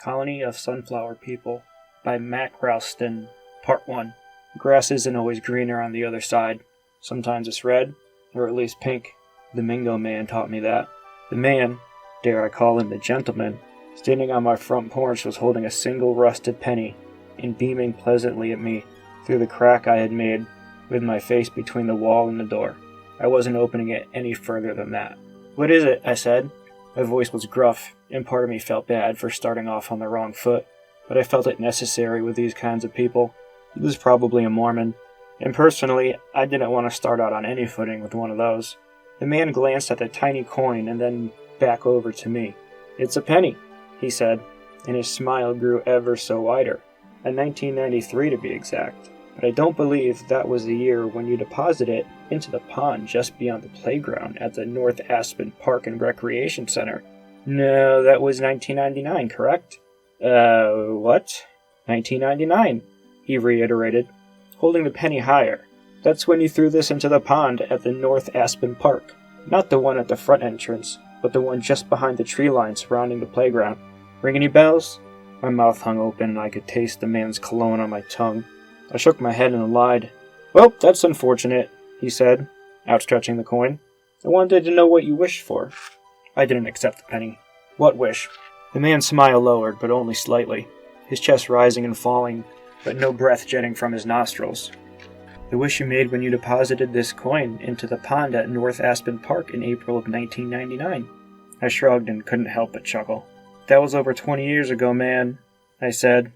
Colony of Sunflower People by Makralston, Part 1. Grass isn't always greener on the other side. Sometimes it's red, or at least pink. The Mingo Man taught me that. The man, dare I call him the gentleman, standing on my front porch was holding a single rusted penny and beaming pleasantly at me through the crack I had made with my face between the wall and the door. I wasn't opening it any further than that. "What is it?" I said. My voice was gruff, and part of me felt bad for starting off on the wrong foot, but I felt it necessary with these kinds of people. He was probably a Mormon, and personally, I didn't want to start out on any footing with one of those. The man glanced at the tiny coin and then back over to me. "It's a penny," he said, and his smile grew ever so wider. A 1993 to be exact, but I don't believe that was the year when you deposited it into the pond just beyond the playground at the North Aspen Park and Recreation Center. No, that was 1999, correct? What? 1999, he reiterated, holding the penny higher. "That's when you threw this into the pond at the North Aspen Park. Not the one at the front entrance, but the one just behind the tree line surrounding the playground. Ring any bells?" My mouth hung open and I could taste the man's cologne on my tongue. I shook my head and lied. "Well, that's unfortunate," he said, outstretching the coin. "I wanted to know what you wished for." I didn't accept the penny. "What wish?" The man's smile lowered, but only slightly, his chest rising and falling, but no breath jetting from his nostrils. "The wish you made when you deposited this coin into the pond at North Aspen Park in April of 1999. I shrugged and couldn't help but chuckle. "That was over 20 years ago, man," I said,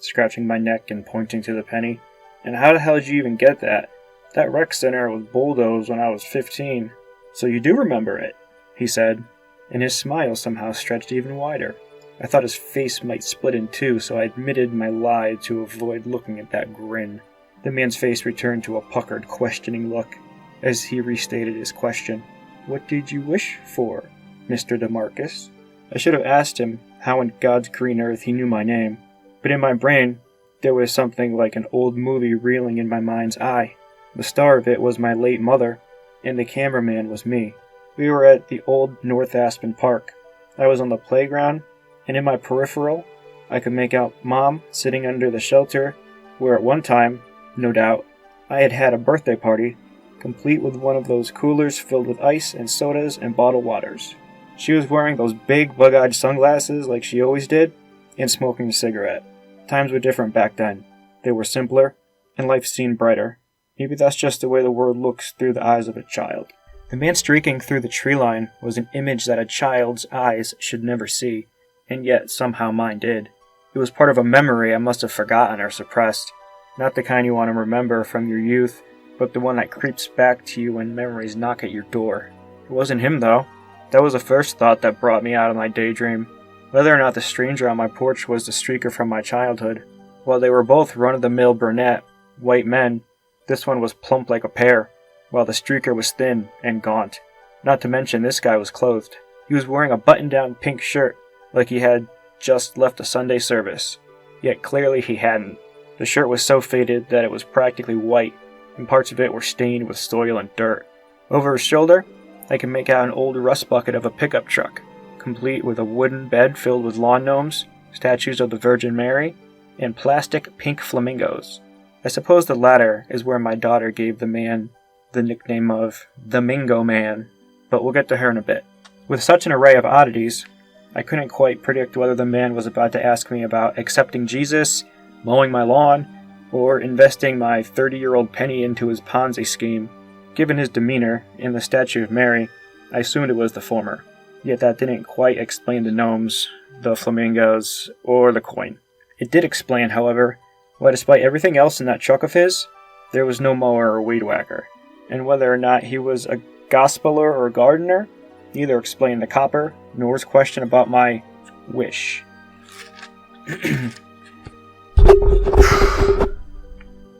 scratching my neck and pointing to the penny. "And how the hell did you even get that? That rec center was bulldozed when I was 15. So you do remember it," he said, and his smile somehow stretched even wider. I thought his face might split in two, so I admitted my lie to avoid looking at that grin. The man's face returned to a puckered, questioning look as he restated his question. "What did you wish for, Mr. DeMarcus?" I should have asked him how in God's green earth he knew my name, but in my brain there was something like an old movie reeling in my mind's eye. The star of it was my late mother, and the cameraman was me. We were at the old North Aspen Park. I was on the playground, and in my peripheral, I could make out Mom sitting under the shelter, where at one time, no doubt, I had had a birthday party, complete with one of those coolers filled with ice and sodas and bottled waters. She was wearing those big bug-eyed sunglasses like she always did, and smoking a cigarette. Times were different back then. They were simpler, and life seemed brighter. Maybe that's just the way the world looks through the eyes of a child. The man streaking through the tree line was an image that a child's eyes should never see, and yet somehow mine did. It was part of a memory I must have forgotten or suppressed. Not the kind you want to remember from your youth, but the one that creeps back to you when memories knock at your door. It wasn't him, though. That was the first thought that brought me out of my daydream. Whether or not the stranger on my porch was the streaker from my childhood. While they were both run-of-the-mill brunette, white men, this one was plump like a pear, while the streaker was thin and gaunt. Not to mention this guy was clothed. He was wearing a button-down pink shirt, like he had just left a Sunday service. Yet clearly he hadn't. The shirt was so faded that it was practically white, and parts of it were stained with soil and dirt. Over his shoulder, I could make out an old rust bucket of a pickup truck, complete with a wooden bed filled with lawn gnomes, statues of the Virgin Mary, and plastic pink flamingos. I suppose the latter is where my daughter gave the man the nickname of the Mingo Man, but we'll get to her in a bit. With such an array of oddities, I couldn't quite predict whether the man was about to ask me about accepting Jesus, mowing my lawn, or investing my 30-year-old penny into his Ponzi scheme. Given his demeanor and the statue of Mary, I assumed it was the former. Yet that didn't quite explain the gnomes, the flamingos, or the coin. It did explain, however, why despite everything else in that truck of his, there was no mower or weed whacker. And whether or not he was a gospeler or gardener, neither explained the copper, nor his question about my wish.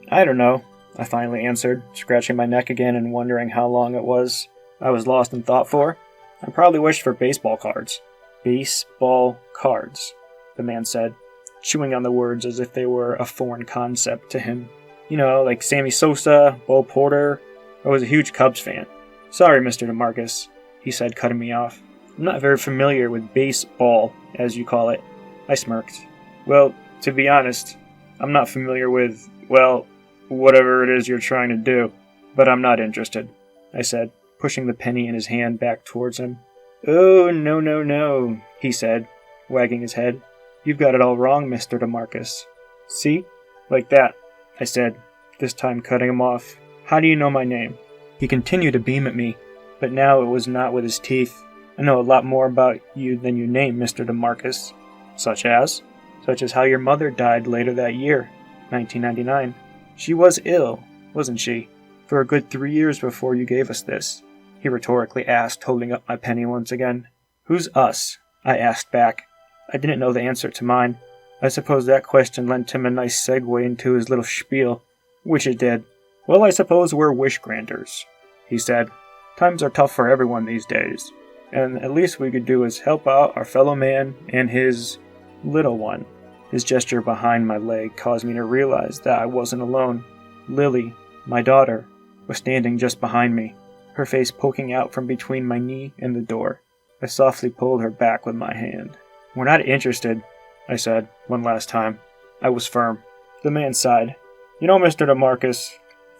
"I don't know," I finally answered, scratching my neck again and wondering how long it was I was lost in thought for. "I probably wished for baseball cards." "Baseball cards," the man said, chewing on the words as if they were a foreign concept to him. "You know, like Sammy Sosa, Bo Porter. I was a huge Cubs fan." "Sorry, Mr. DeMarcus," he said, cutting me off. "I'm not very familiar with baseball, as you call it. I smirked. Well, to be honest, I'm not familiar with, well, whatever it is you're trying to do, but I'm not interested, I said, pushing the penny in his hand back towards him. Oh, no, he said, wagging his head. You've got it all wrong, Mr. DeMarcus. See? Like that, I said, this time cutting him off. How do you know my name? He continued to beam at me, but now it was not with his teeth. I know a lot more about you than you name, Mr. DeMarcus. Such as? Such as how your mother died later that year, 1999. She was ill, wasn't she? For a good 3 years before you gave us this, he rhetorically asked, holding up my penny once again. Who's us? I asked back. I didn't know the answer to mine. I suppose that question lent him a nice segue into his little spiel, which it did. Well, I suppose we're wish granters, he said. Times are tough for everyone these days, and at least we could do is help out our fellow man and his little one. His gesture behind my leg caused me to realize that I wasn't alone. Lily, my daughter, was standing just behind me, her face poking out from between my knee and the door. I softly pulled her back with my hand. We're not interested, I said, one last time. I was firm. The man sighed. You know, Mr. DeMarcus,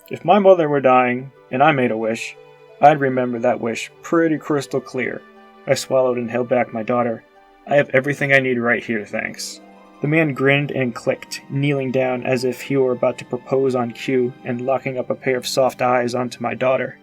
if my mother were dying and I made a wish, I'd remember that wish pretty crystal clear. I swallowed and held back my daughter. I have everything I need right here, thanks. The man grinned and clicked, kneeling down as if he were about to propose on cue and locking up a pair of soft eyes onto my daughter.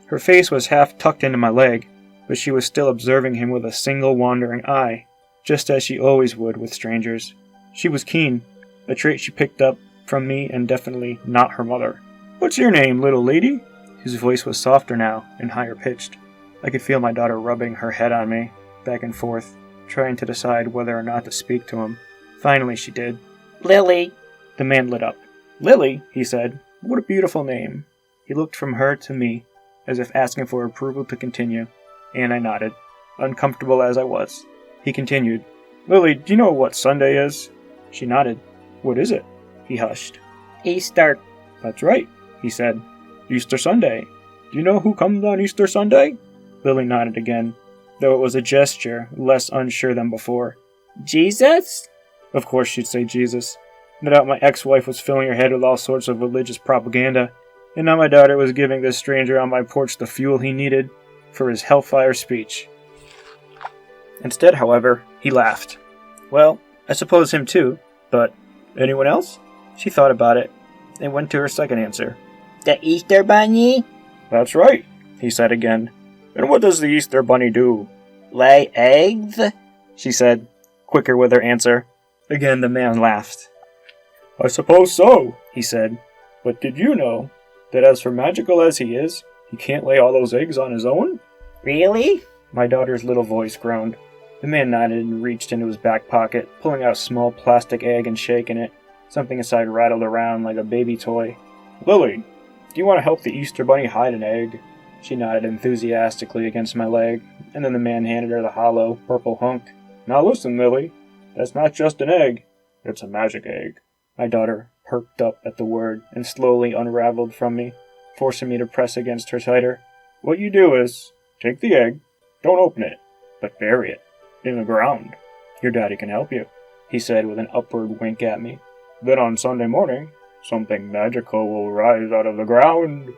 Her face was half tucked into my leg, but she was still observing him with a single wandering eye, just as she always would with strangers. She was keen, a trait she picked up from me and definitely not her mother. What's your name, little lady? His voice was softer now and higher pitched. I could feel my daughter rubbing her head on me, back and forth, trying to decide whether or not to speak to him. Finally she did. Lily! The man lit up. Lily, he said. What a beautiful name. He looked from her to me, as if asking for approval to continue, and I nodded, uncomfortable as I was. He continued. Lily, do you know what Sunday is? She nodded. What is it? He hushed. Easter. That's right, he said. Easter Sunday. Do you know who comes on Easter Sunday? Lily nodded again, though it was a gesture less unsure than before. Jesus? Of course she'd say Jesus. No doubt my ex-wife was filling her head with all sorts of religious propaganda, and now my daughter was giving this stranger on my porch the fuel he needed for his hellfire speech. Instead, however, he laughed. Well, I suppose him too, but anyone else? She thought about it, and went to her second answer. The Easter Bunny? That's right, he said again. And what does the Easter Bunny do? Lay eggs? She said, quicker with her answer. Again the man laughed. I suppose so, he said. But did you know that as for magical as he is, he can't lay all those eggs on his own? Really? My daughter's little voice groaned. The man nodded and reached into his back pocket, pulling out a small plastic egg and shaking it. Something inside rattled around like a baby toy. Lily, do you want to help the Easter Bunny hide an egg? She nodded enthusiastically against my leg, and then the man handed her the hollow, purple hunk. Now listen, Lily, that's not just an egg, it's a magic egg. My daughter perked up at the word and slowly unraveled from me, forcing me to press against her tighter. What you do is, take the egg, don't open it, but bury it in the ground. Your daddy can help you, he said with an upward wink at me. Then on Sunday morning, something magical will rise out of the ground.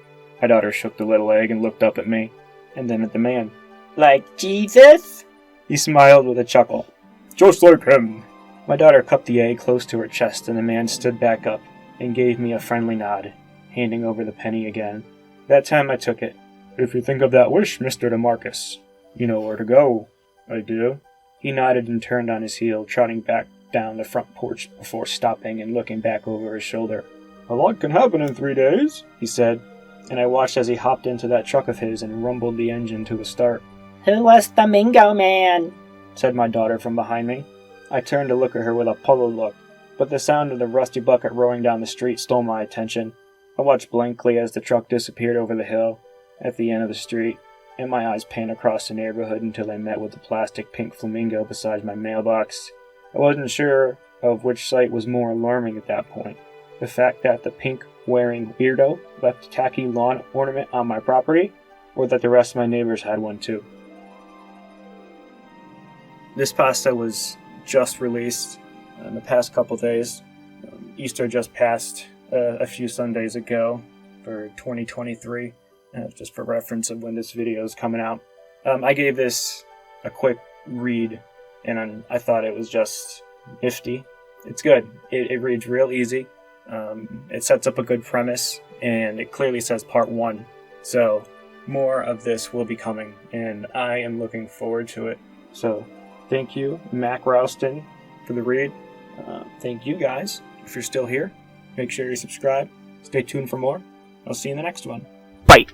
My daughter shook the little egg and looked up at me, and then at the man. Like Jesus? He smiled with a chuckle. Just like him. My daughter cupped the egg close to her chest, and the man stood back up and gave me a friendly nod, handing over the penny again. That time I took it. If you think of that wish, Mr. DeMarcus, you know where to go. I do. He nodded and turned on his heel, trotting back down the front porch before stopping and looking back over his shoulder. A lot can happen in 3 days, he said, and I watched as he hopped into that truck of his and rumbled the engine to a start. Who was the Mingo Man? Said my daughter from behind me. I turned to look at her with a puzzled look, but the sound of the rusty bucket rolling down the street stole my attention. I watched blankly as the truck disappeared over the hill at the end of the street, and my eyes panned across the neighborhood until they met with the plastic pink flamingo beside my mailbox. I wasn't sure of which sight was more alarming at that point. The fact that the pink-wearing weirdo left a tacky lawn ornament on my property, or that the rest of my neighbors had one too. This pasta was just released in the past couple days. Easter just passed a few Sundays ago for 2023, just for reference of when this video is coming out. I gave this a quick read, and I thought it was just nifty. It's good. It reads real easy. It sets up a good premise, and it clearly says part 1. So more of this will be coming, and I am looking forward to it. So thank you, Makralston, for the read. Thank you guys. If you're still here, make sure you subscribe. Stay tuned for more. I'll see you in the next one. Bye.